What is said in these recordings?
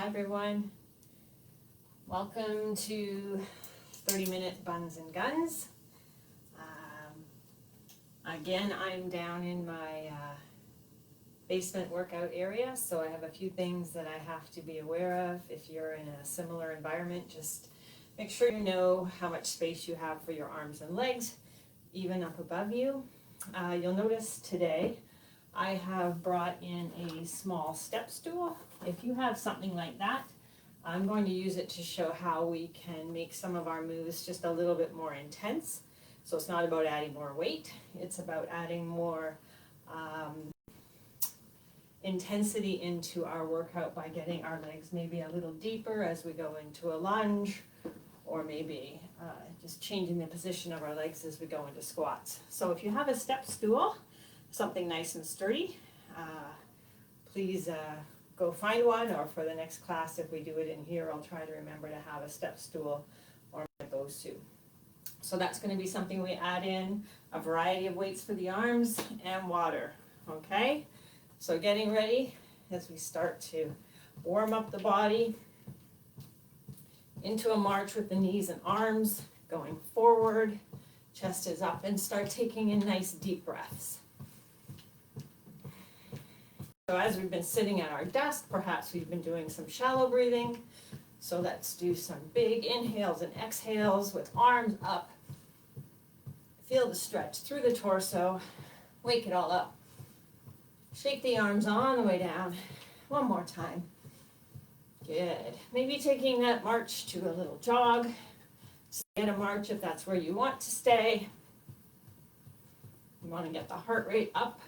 Hi everyone, welcome to 30-minute Buns and Guns. Again, I'm down in my basement workout area, so I have a few things that I have to be aware of. If you're in a similar environment, just make sure you know how much space you have for your arms and legs, even up above you. You'll notice today I have brought in a small step stool. If you have something like that, I'm going to use it to show how we can make some of our moves just a little bit more intense. So it's not about adding more weight, it's about adding more intensity into our workout by getting our legs maybe a little deeper as we go into a lunge, or maybe just changing the position of our legs as we go into squats. So if you have a step stool, something nice and sturdy, please go find one, or for the next class, if we do it in here, I'll try to remember to have a step stool or those two. So that's going to be something we add in, a variety of weights for the arms and water, okay? So getting ready as we start to warm up the body into a march with the knees and arms going forward, chest is up, and start taking in nice deep breaths. So as we've been sitting at our desk, perhaps we've been doing some shallow breathing. So let's do some big inhales and exhales with arms up. Feel the stretch through the torso. Wake it all up. Shake the arms on the way down. One more time. Good. Maybe taking that march to a little jog. Stay at a march if that's where you want to stay. You want to get the heart rate up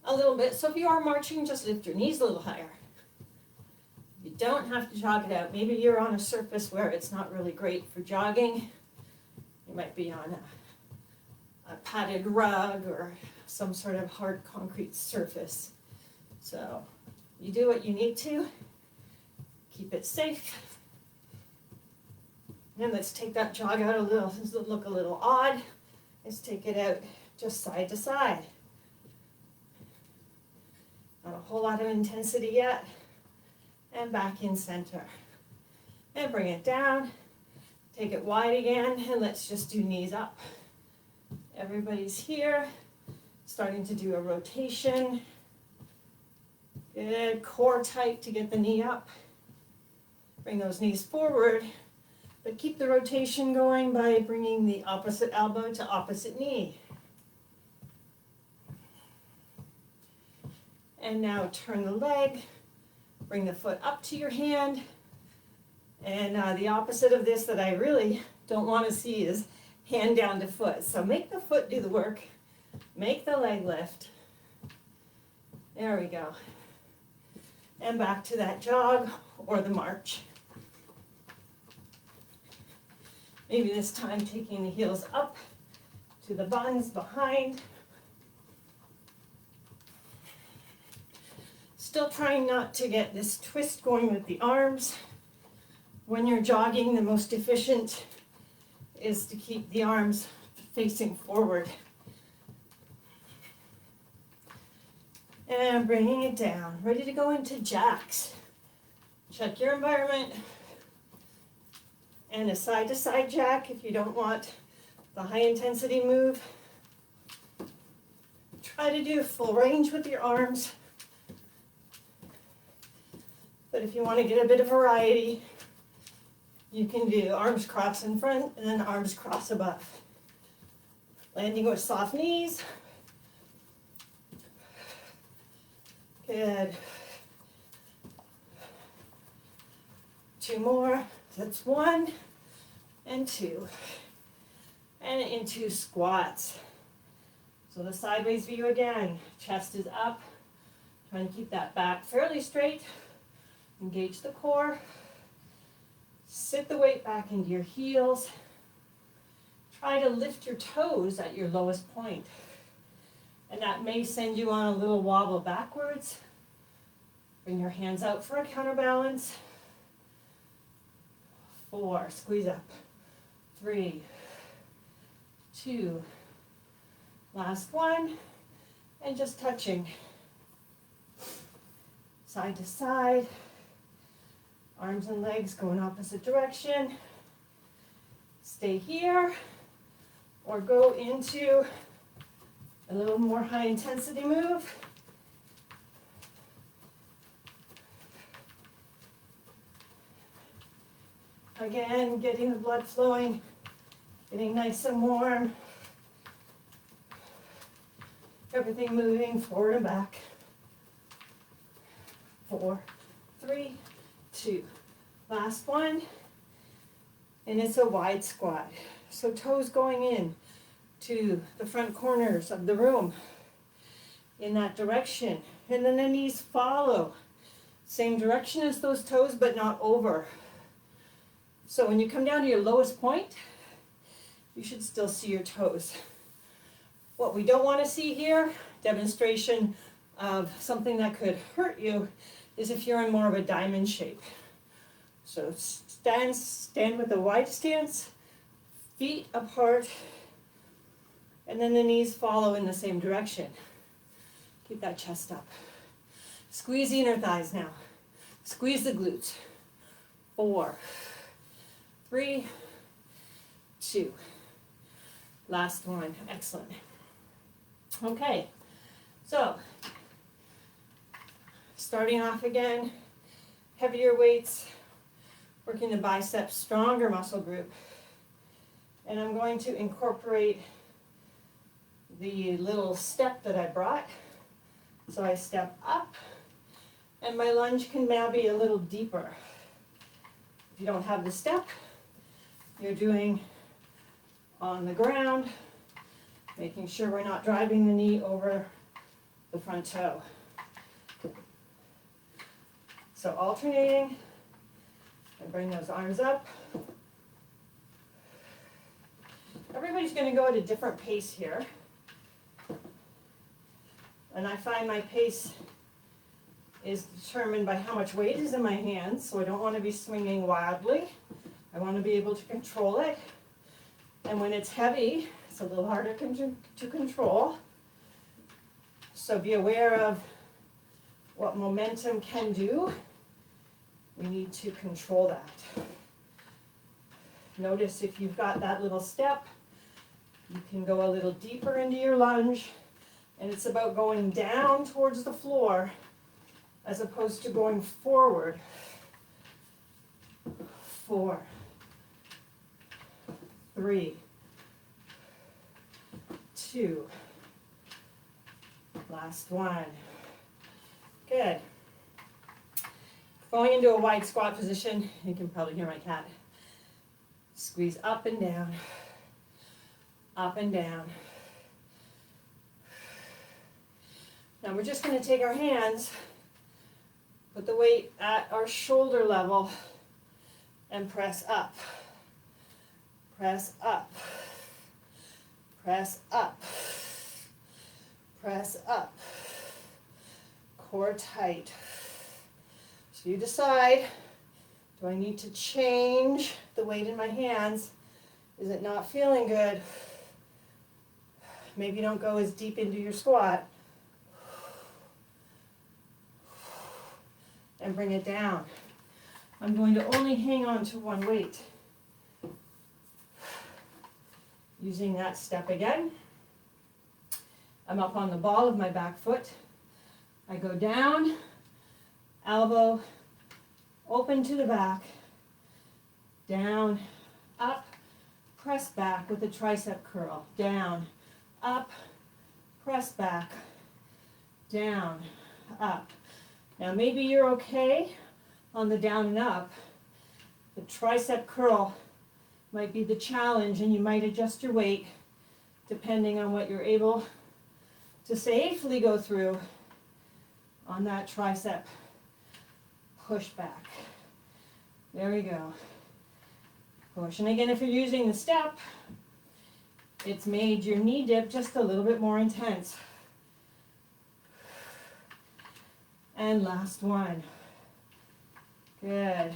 a little bit. So if you are marching, just lift your knees a little higher. You don't have to jog it out. Maybe you're on a surface where it's not really great for jogging. You might be on a padded rug or some sort of hard concrete surface. So you do what you need to. Keep it safe. And let's take that jog out a little. Does it look a little odd? Let's take it out just side to side. Not a whole lot of intensity yet. And back in center. And bring it down. Take it wide again, and let's just do knees up. Everybody's here. Starting to do a rotation. Good. Core tight to get the knee up. Bring those knees forward, but keep the rotation going by bringing the opposite elbow to opposite knee. And now turn the leg, bring the foot up to your hand, and the opposite of this that I really don't want to see is hand down to foot. So make the foot do the work, make the leg lift. There we go. And back to that jog or the march. Maybe this time taking the heels up to the buns behind. Still trying not to get this twist going with the arms. When you're jogging, the most efficient is to keep the arms facing forward. And bringing it down. Ready to go into jacks. Check your environment. And a side-to-side jack if you don't want the high-intensity move. Try to do full range with your arms. But if you want to get a bit of variety, you can do arms cross in front and then arms cross above. Landing with soft knees. Good. 2 more. That's 1 and 2. And into squats. So the sideways view again. Chest is up. Trying to keep that back fairly straight. Engage the core. Sit the weight back into your heels. Try to lift your toes at your lowest point. And that may send you on a little wobble backwards. Bring your hands out for a counterbalance. 4, squeeze up. 3, 2, last 1, and just touching. Side to side. Arms and legs go in opposite direction. Stay here or go into a little more high intensity move. Again, getting the blood flowing, getting nice and warm. Everything moving forward and back. 4, 3, 2. Last one. And it's a wide squat. So toes going in to the front corners of the room in that direction. And then the knees follow. Same direction as those toes, but not over. So when you come down to your lowest point, you should still see your toes. What we don't want to see here, demonstration of something that could hurt you, is if you're in more of a diamond shape. So stand with a wide stance, feet apart, and then the knees follow in the same direction. Keep that chest up. Squeeze the inner thighs now. Squeeze the glutes. 4, 3, 2. Last one. Excellent. Okay, so starting off again, heavier weights, working the biceps, stronger muscle group. And I'm going to incorporate the little step that I brought. So I step up, and my lunge can now be a little deeper. If you don't have the step, you're doing on the ground, making sure we're not driving the knee over the front toe. So alternating, and bring those arms up. Everybody's going to go at a different pace here. And I find my pace is determined by how much weight is in my hands, so I don't want to be swinging wildly. I want to be able to control it. And when it's heavy, it's a little harder to control. So be aware of what momentum can do. We need to control that. Notice if you've got that little step, you can go a little deeper into your lunge, and it's about going down towards the floor as opposed to going forward. 4, 3, 2. Last one. Good. Going into a wide squat position, you can probably hear my cat. Squeeze up and down, up and down. Now we're just going to take our hands, put the weight at our shoulder level, and press up. Press up. Press up. Press up. Core tight. So you decide, do I need to change the weight in my hands? Is it not feeling good? Maybe don't go as deep into your squat. And bring it down. I'm going to only hang on to one weight. Using that step again. I'm up on the ball of my back foot. I go down, elbow, open to the back, down, up, press back with a tricep curl. Down, up, press back, down, up. Now maybe you're okay on the down and up. The tricep curl might be the challenge, and you might adjust your weight depending on what you're able to safely go through on that tricep push back. There we go. Push. And again, if you're using the step, it's made your knee dip just a little bit more intense. And last one. Good.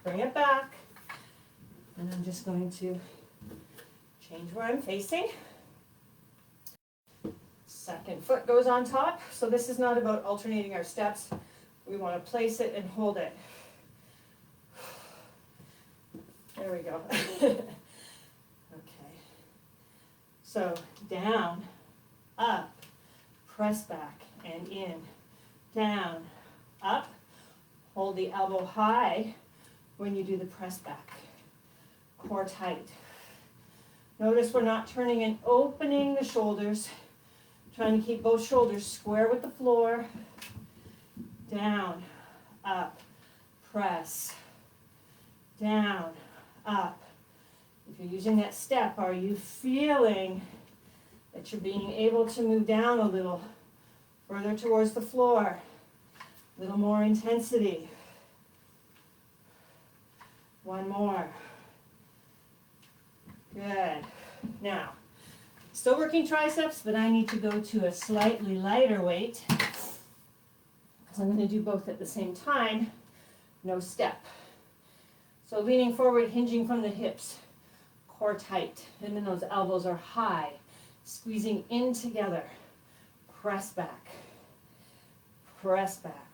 Bring it back. And I'm just going to change where I'm facing. Second foot goes on top. So this is not about alternating our steps. We want to place it and hold it. There we go. Okay. So down, up, press back and in. Down, up, hold the elbow high when you do the press back. Core tight. Notice we're not turning and opening the shoulders. Trying to keep both shoulders square with the floor. Down, up, press. Down, up. If you're using that step, are you feeling that you're being able to move down a little further towards the floor? A little more intensity. One more. Good. Now, still working triceps, but I need to go to a slightly lighter weight because I'm going to do both at the same time. No step. So leaning forward, hinging from the hips, core tight, and then those elbows are high, squeezing in together. Press back, press back,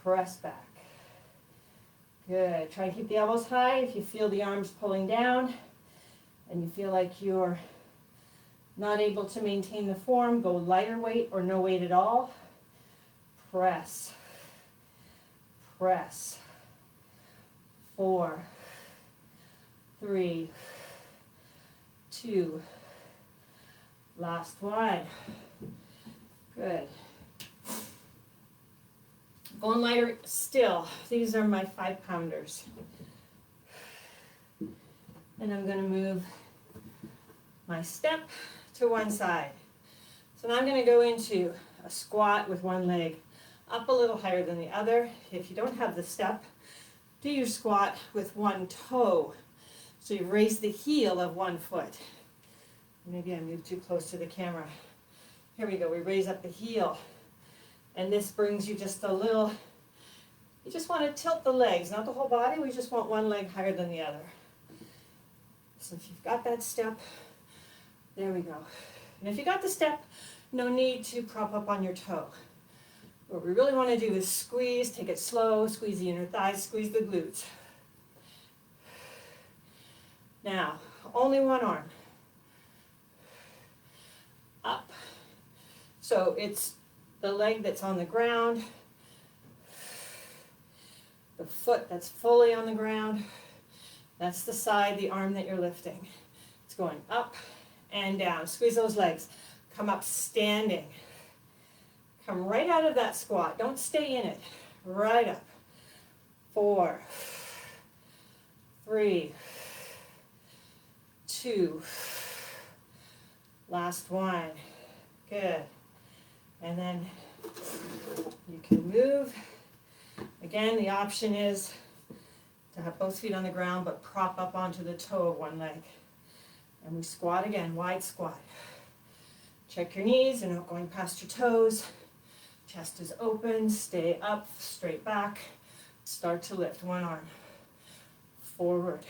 press back. Good. Try and keep the elbows high. If you feel the arms pulling down and you feel like you're not able to maintain the form, go lighter weight or no weight at all. Press, press. 4, 3, 2, last one. Good. Going lighter still. These are my 5-pounders. And I'm going to move my step to one side. So now I'm going to go into a squat with one leg up a little higher than the other. If you don't have the step, do your squat with one toe. So you raise the heel of one foot. Maybe I moved too close to the camera. Here we go. We raise up the heel. And this brings you just a little, you just want to tilt the legs, not the whole body. We just want one leg higher than the other. So if you've got that step, there we go. And if you got the step, no need to prop up on your toe. What we really want to do is squeeze, take it slow, squeeze the inner thighs, squeeze the glutes. Now, only one arm. Up. So it's the leg that's on the ground, the foot that's fully on the ground. That's the side, the arm that you're lifting. It's going up and down. Squeeze those legs. Come up standing. Come right out of that squat. Don't stay in it. Right up. 4, 3, 2. Last one. Good. And then you can move. Again, the option is to have both feet on the ground, but prop up onto the toe of one leg. And we squat again, wide squat. Check your knees, they're not going past your toes. Chest is open, stay up, straight back. Start to lift one arm. Forward.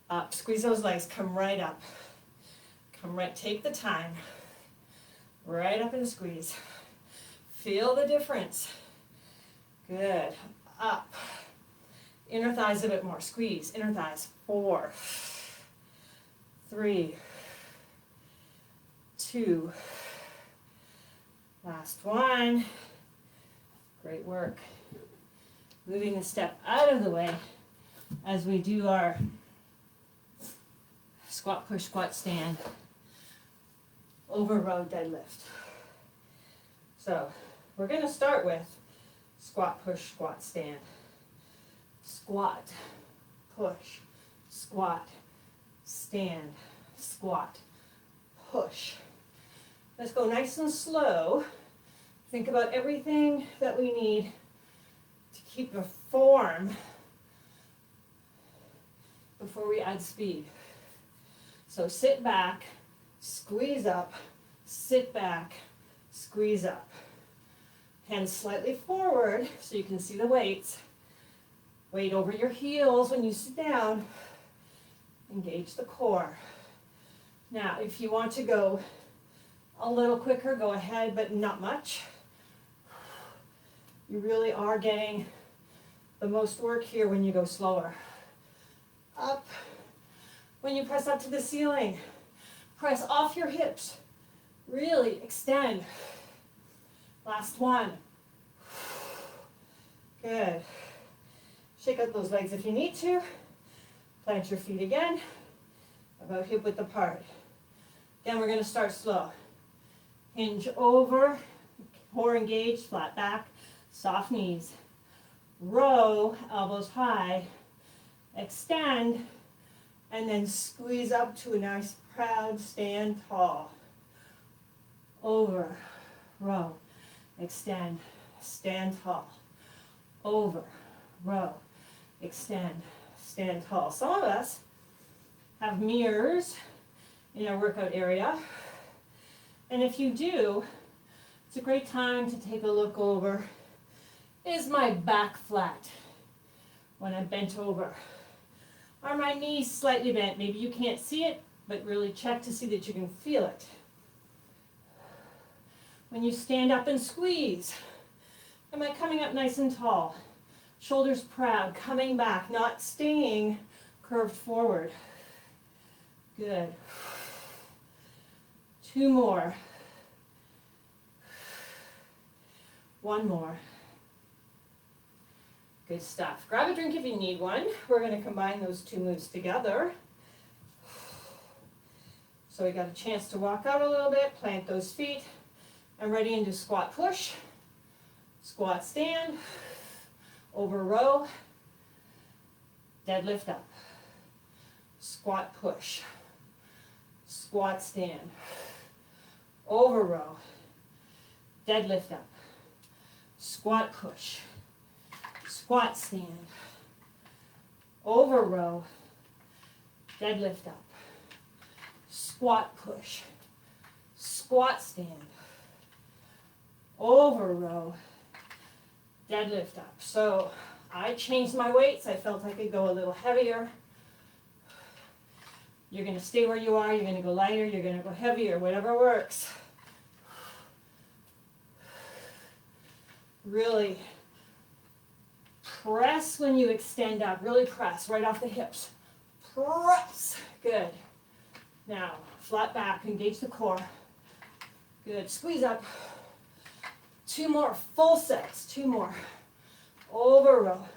Up, squeeze those legs, come right up. Come right, take the time. Right up and squeeze. Feel the difference. Good. Up. Inner thighs a bit more. Squeeze. Inner thighs. 4, 3, 2. Last one. Great work. Moving the step out of the way as we do our squat, push, squat, stand. Over row deadlift. So we're going to start with squat, push, squat, stand. Squat, push, squat, stand, squat, push. Let's go nice and slow. Think about everything that we need to keep the form before we add speed. So sit back, squeeze up, sit back, squeeze up. Hands slightly forward so you can see the weights. Weight over your heels when you sit down. Engage the core. Now, if you want to go a little quicker, go ahead, but not much. You really are getting the most work here when you go slower. Up. When you press up to the ceiling, press off your hips. Really extend. Last one. Good. Shake out those legs if you need to. Plant your feet again, about hip width apart. Again, we're going to start slow. Hinge over, core engaged, flat back, soft knees. Row, elbows high, extend, and then squeeze up to a nice proud stand tall. Over, row, extend, stand tall. Over, row, extend, stand tall. Some of us have mirrors in our workout area, and if you do, it's a great time to take a look over. Is my back flat when I'm bent over? Are my knees slightly bent? Maybe you can't see it, but really check to see that you can feel it. When you stand up and squeeze, am I coming up nice and tall? Shoulders proud, coming back, not staying curved forward. Good. 2 more. 1 more. Good stuff. Grab a drink if you need one. We're going to combine those 2 moves together. So we got a chance to walk out a little bit, plant those feet. I'm ready into squat push, squat stand, over row, deadlift up, squat push, squat stand, over row, deadlift up, squat push, squat stand, over row, deadlift up, squat push, squat stand, over row, deadlift up. So I changed my weights. I felt I could go a little heavier. You're going to stay where you are. You're going to go lighter. You're going to go heavier, whatever works. Really press when you extend up. Really press right off the hips. Press. Good. Now, flat back. Engage the core. Good. Squeeze up. 2 more full sets. 2 more. Over row.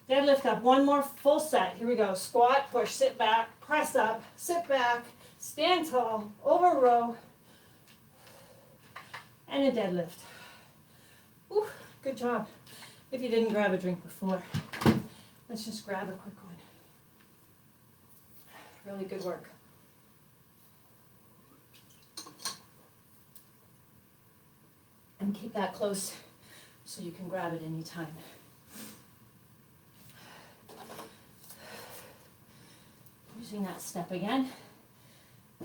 Deadlift up. 1 more full set. Here we go. Squat, push, sit back, press up, sit back, stand tall, over row, and a deadlift. Ooh, good job. If you didn't grab a drink before, let's just grab a quick one. Really good work. And keep that close so you can grab it anytime. Using that step again.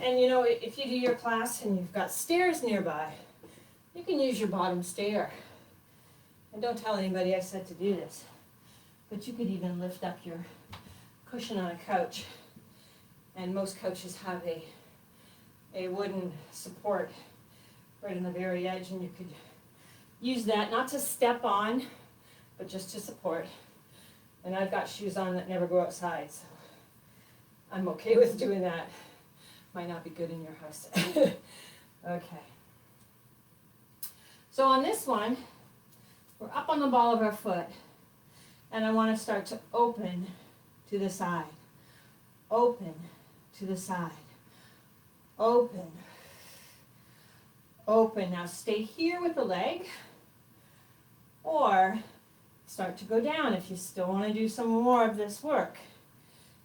And you know, if you do your class and you've got stairs nearby, you can use your bottom stair. And don't tell anybody I said to do this, but you could even lift up your cushion on a couch. And most couches have a wooden support right on the very edge, and you could use that not to step on, but just to support. And I've got shoes on that never go outside, so I'm okay with doing that. Might not be good in your house. Okay. So on this one, we're up on the ball of our foot, and I want to start to open to the side. Open to the side. Open. Open. Now stay here with the leg, or start to go down if you still want to do some more of this work.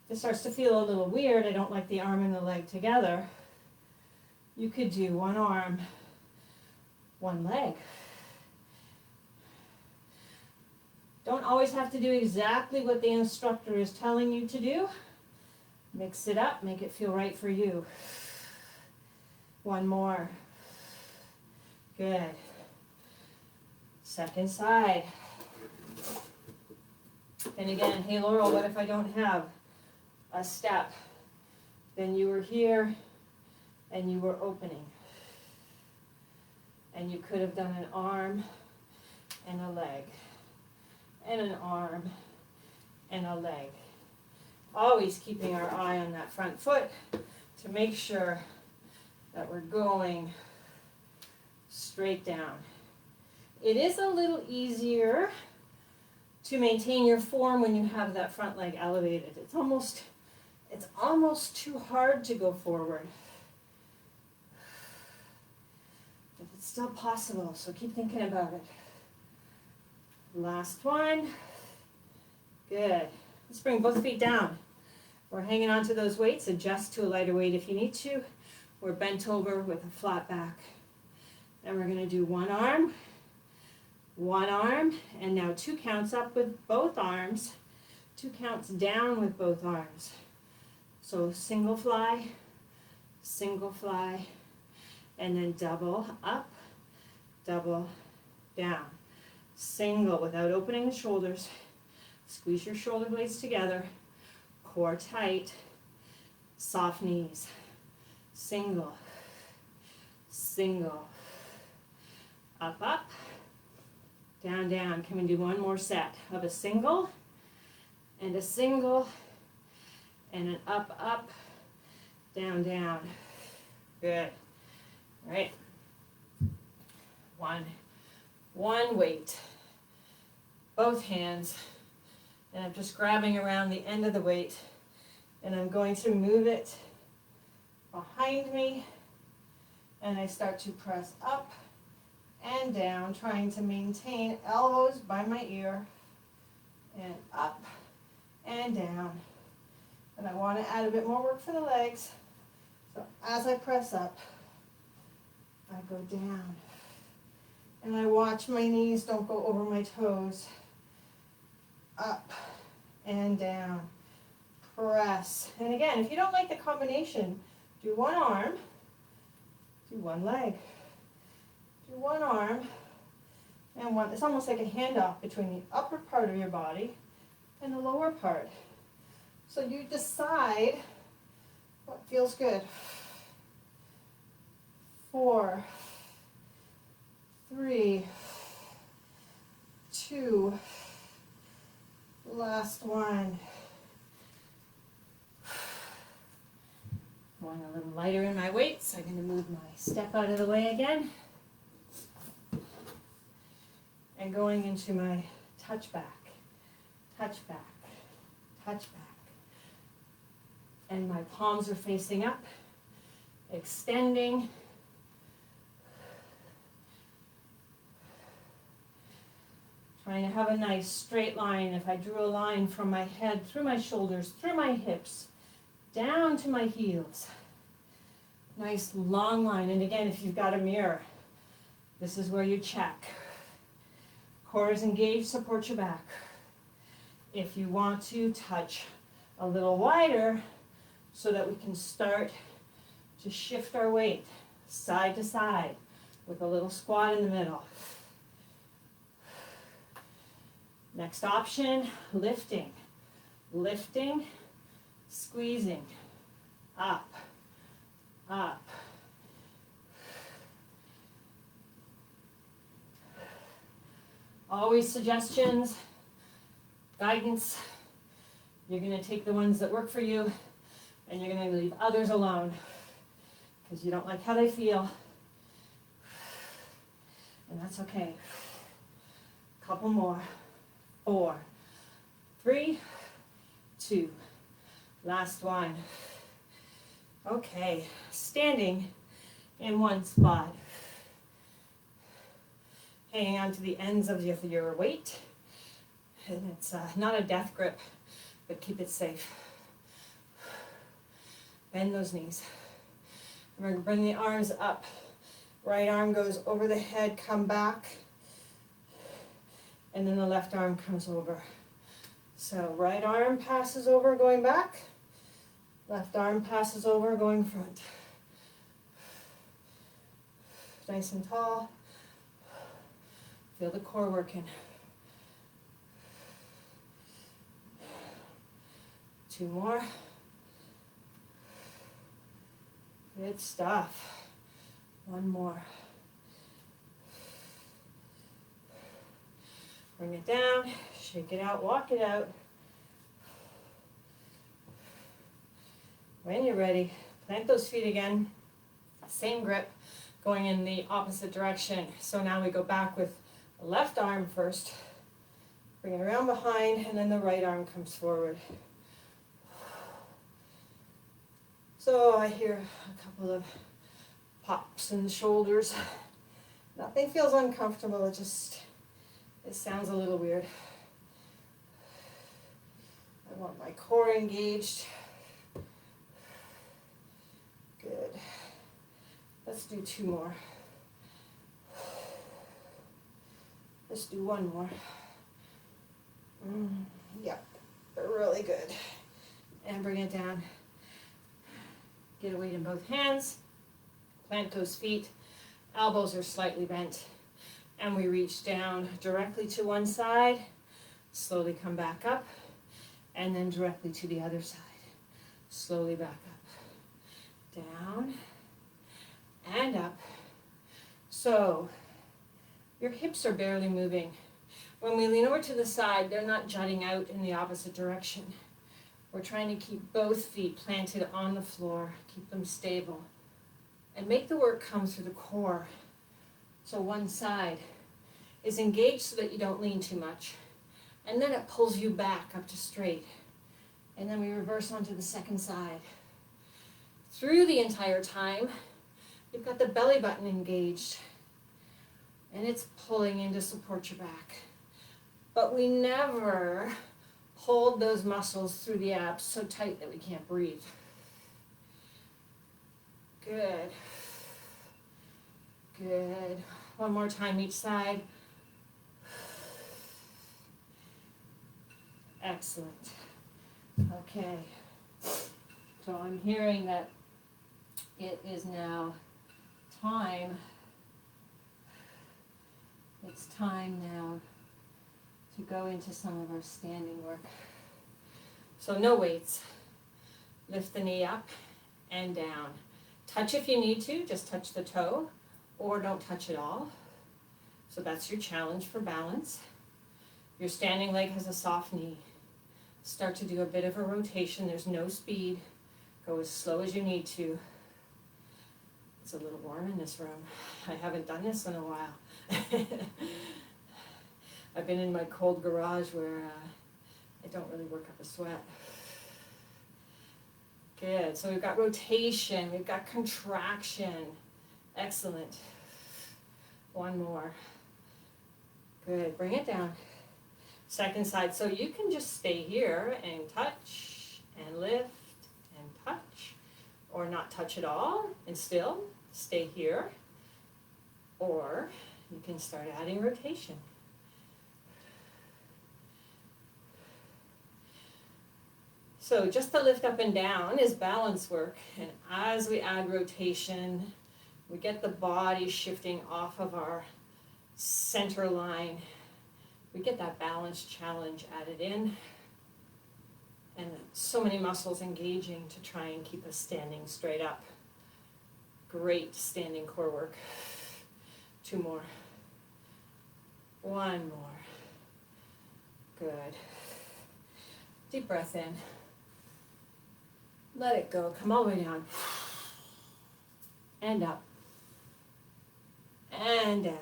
If it starts to feel a little weird, I don't like the arm and the leg together, you could do 1 arm, 1 leg. Don't always have to do exactly what the instructor is telling you to do. Mix it up, make it feel right for you. 1 more. Good. Second side. And again, hey Laurel, what if I don't have a step? Then you were here and you were opening. And you could have done an arm and a leg. and an arm and a leg. Always keeping our eye on that front foot to make sure that we're going straight down. It is a little easier to maintain your form when you have that front leg elevated. It's almost too hard to go forward. But it's still possible, so keep thinking about it. Last one. Good. Let's bring both feet down. We're hanging onto those weights. Adjust to a lighter weight if you need to. We're bent over with a flat back. And we're going to do one arm, and now 2 counts up with both arms, 2 counts down with both arms. So single fly, and then double up, double down. Single without opening the shoulders. Squeeze your shoulder blades together, core tight, soft knees. Single, up, up, down, down. Can we do one more set of a single, and an up, up, down, down. Good. All right. One weight, both hands, and I'm just grabbing around the end of the weight, and I'm going to move it behind me, and I start to press up and down, trying to maintain elbows by my ear, and up and down. And I want to add a bit more work for the legs. So as I press up, I go down. And I watch my knees don't go over my toes. Up and down. Press. And again, if you don't like the combination, do one arm, do one leg. Do one arm and one. It's almost like a handoff between the upper part of your body and the lower part. So you decide what feels good. 4, 3, 2, last one. Going a little lighter in my weights. I'm going to move my step out of the way again. And going into my touch back, touch back, touch back. And my palms are facing up, extending. Trying to have a nice straight line. If I drew a line from my head, through my shoulders, through my hips, down to my heels. Nice long line. And again, if you've got a mirror, this is where you check. Core is engaged, support your back. If you want to touch a little wider so that we can start to shift our weight side to side with a little squat in the middle. Next option, lifting, squeezing, up, up. Always suggestions, guidance. You're going to take the ones that work for you, and you're going to leave others alone because you don't like how they feel. And that's okay. Couple more. 4, 3, 2, last one. Okay, standing in one spot. Hanging on to the ends of your weight. And it's not a death grip, but keep it safe. Bend those knees. We're going to bring the arms up. Right arm goes over the head, come back. And then the left arm comes over. So right arm passes over, going back. Left arm passes over, going front. Nice and tall. Feel the core working. 2 more. Good stuff. 1 more. Bring it down, Shake it out, walk it out. When you're ready, plant those feet again. Same grip, going in the opposite direction. So now we go back with the left arm first. Bring it around behind, and then the right arm comes forward. So I hear a couple of pops in the shoulders. Nothing feels uncomfortable, it sounds a little weird. I want my core engaged. Good. Let's do 2 more. Let's do 1 more. Yep, really good. And bring it down. Get a weight in both hands. Plant those feet. Elbows are slightly bent. And we reach down directly to one side. Slowly come back up. And then directly to the other side. Slowly back up. Down. And up. So, your hips are barely moving. When we lean over to the side, they're not jutting out in the opposite direction. We're trying to keep both feet planted on the floor, keep them stable, and make the work come through the core. So one side is engaged so that you don't lean too much, and then it pulls you back up to straight. And then we reverse onto the second side. Through the entire time, you've got the belly button engaged, and it's pulling in to support your back. But we never hold those muscles through the abs so tight that we can't breathe. Good. Good. One more time each side. Excellent. Okay. So I'm hearing that it is now time. It's time now to go into some of our standing work. So no weights. Lift the knee up and down. Touch if you need to, just touch the toe, or don't touch at all. So that's your challenge for balance. Your standing leg has a soft knee. Start to do a bit of a rotation. There's no speed. Go as slow as you need to. It's a little warm in this room. I haven't done this in a while. I've been in my cold garage where I don't really work up a sweat. Good. So we've got rotation. We've got contraction. Excellent. 1 more. Good. Bring it down. Second side. So you can just stay here and touch and lift and touch, or not touch at all and still stay here. Or you can start adding rotation. So just the lift up and down is balance work, and as we add rotation, we get the body shifting off of our center line. We get that balance challenge added in, and so many muscles engaging to try and keep us standing straight up. Great standing core work. 2 more. 1 more. Good. Deep breath in. Let it go. Come all the way down. And up. And down.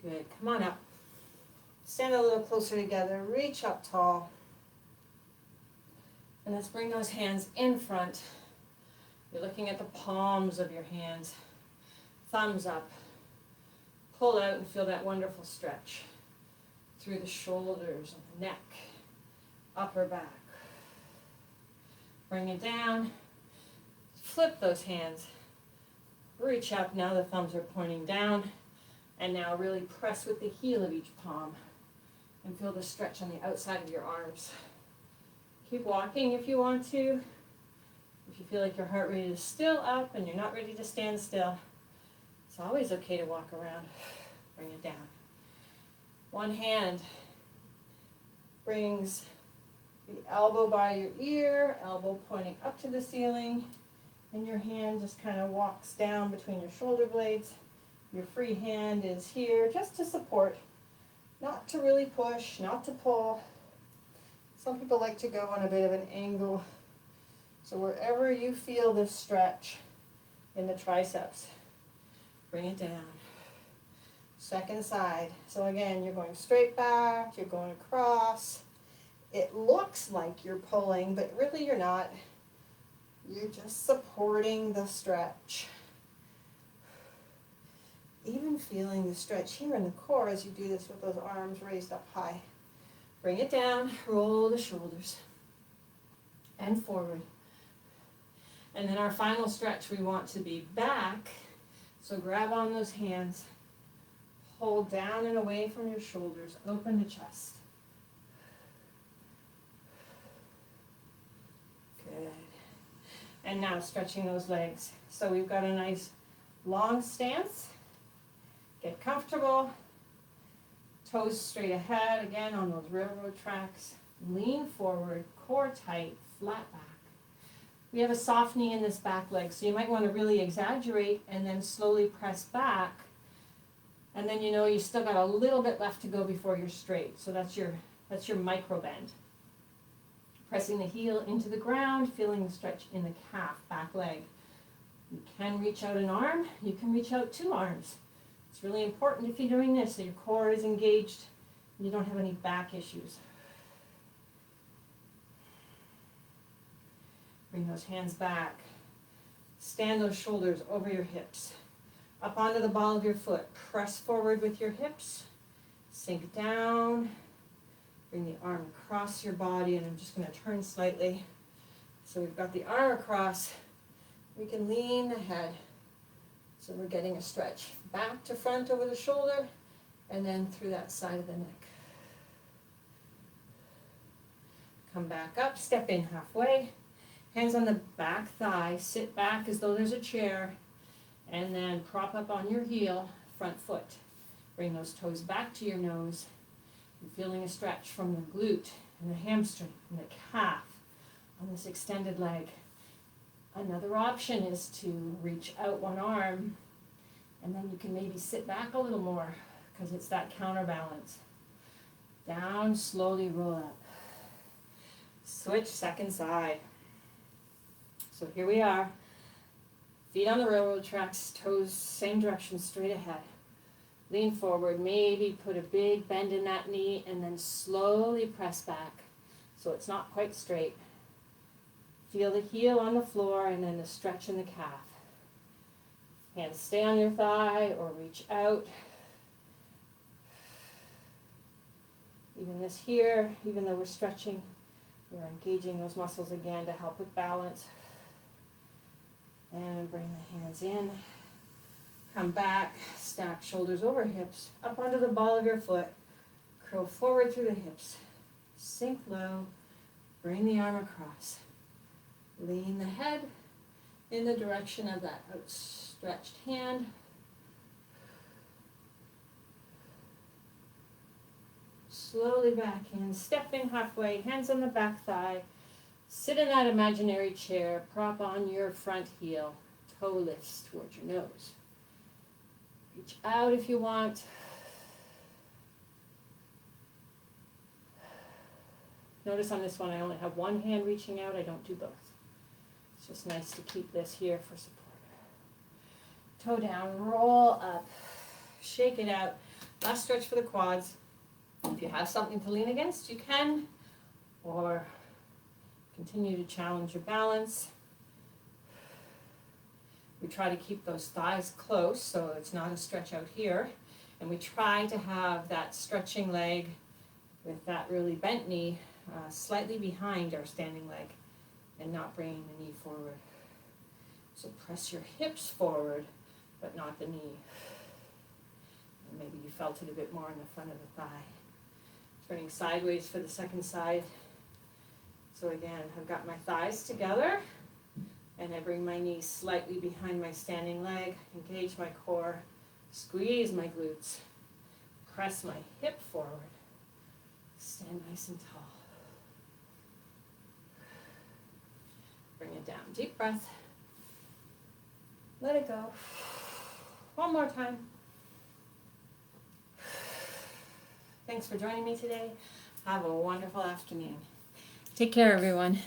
Good. Come on up. Stand a little closer together. Reach up tall. And let's bring those hands in front. You're looking at the palms of your hands. Thumbs up. Pull out and feel that wonderful stretch through the shoulders and the neck, upper back. Bring it down. Flip those hands. Reach up. Now the thumbs are pointing down. And now really press with the heel of each palm. And feel the stretch on the outside of your arms. Keep walking if you want to. If you feel like your heart rate is still up and you're not ready to stand still, it's always okay to walk around. Bring it down. One hand brings the elbow by your ear, elbow pointing up to the ceiling, and your hand just kind of walks down between your shoulder blades. Your free hand is here just to support Not to really push, not to pull. Some people like to go on a bit of an angle. So wherever you feel this stretch in the triceps, bring it down. Second side. So again, you're going straight back, you're going across. It looks like you're pulling, but really you're not. You're just supporting the stretch. Even feeling the stretch here in the core as you do this with those arms raised up high. Bring it down, roll the shoulders and forward. And then our final stretch, we want to be back. So grab on those hands, hold down and away from your shoulders, open the chest. Good. And now stretching those legs. So we've got a nice long stance. Get comfortable. Toes straight ahead, again on those railroad tracks. Lean forward, core tight, flat back. We have a soft knee in this back leg, so you might want to really exaggerate and then slowly press back. And then you know you still got a little bit left to go before you're straight. So that's your micro bend. Pressing the heel into the ground, feeling the stretch in the calf, back leg. You can reach out an arm, you can reach out two arms. It's really important if you're doing this so your core is engaged and you don't have any back issues. Bring those hands back. Stand those shoulders over your hips. Up onto the ball of your foot. Press forward with your hips. Sink down. Bring the arm across your body, and I'm just going to turn slightly. So we've got the arm across. We can lean the head. So we're getting a stretch back to front over the shoulder, and then through that side of the neck. Come back up, step in halfway. Hands on the back thigh, sit back as though there's a chair, and then prop up on your heel, front foot. Bring those toes back to your nose. You're feeling a stretch from the glute and the hamstring and the calf on this extended leg. Another option is to reach out one arm, and then you can maybe sit back a little more because it's that counterbalance. Down, slowly roll up. Switch second side. So here we are. Feet on the railroad tracks, toes same direction, straight ahead. Lean forward, maybe put a big bend in that knee, and then slowly press back so it's not quite straight. Feel the heel on the floor and then the stretch in the calf. Hands stay on your thigh or reach out. Even this here, even though we're stretching, we're engaging those muscles again to help with balance. And bring the hands in. Come back, stack shoulders over hips, up onto the ball of your foot. Curl forward through the hips. Sink low, bring the arm across. Lean the head in the direction of that outstretched hand. Slowly back in, step in halfway, hands on the back thigh. Sit in that imaginary chair, prop on your front heel, toe lifts towards your nose. Reach out if you want. Notice on this one I only have one hand reaching out, I don't do both. It's just nice to keep this here for support. Toe down, roll up, shake it out. Last stretch for the quads. If you have something to lean against, you can, or continue to challenge your balance. We try to keep those thighs close so it's not a stretch out here. And we try to have that stretching leg with that really bent knee slightly behind our standing leg and not bringing the knee forward. So press your hips forward, but not the knee. And maybe you felt it a bit more in the front of the thigh. Turning sideways for the second side. So again, I've got my thighs together, and I bring my knees slightly behind my standing leg, engage my core, squeeze my glutes, press my hip forward, stand nice and tall. Bring it down, deep breath. Let it go. One more time. Thanks for joining me today. Have a wonderful afternoon. Take care, everyone.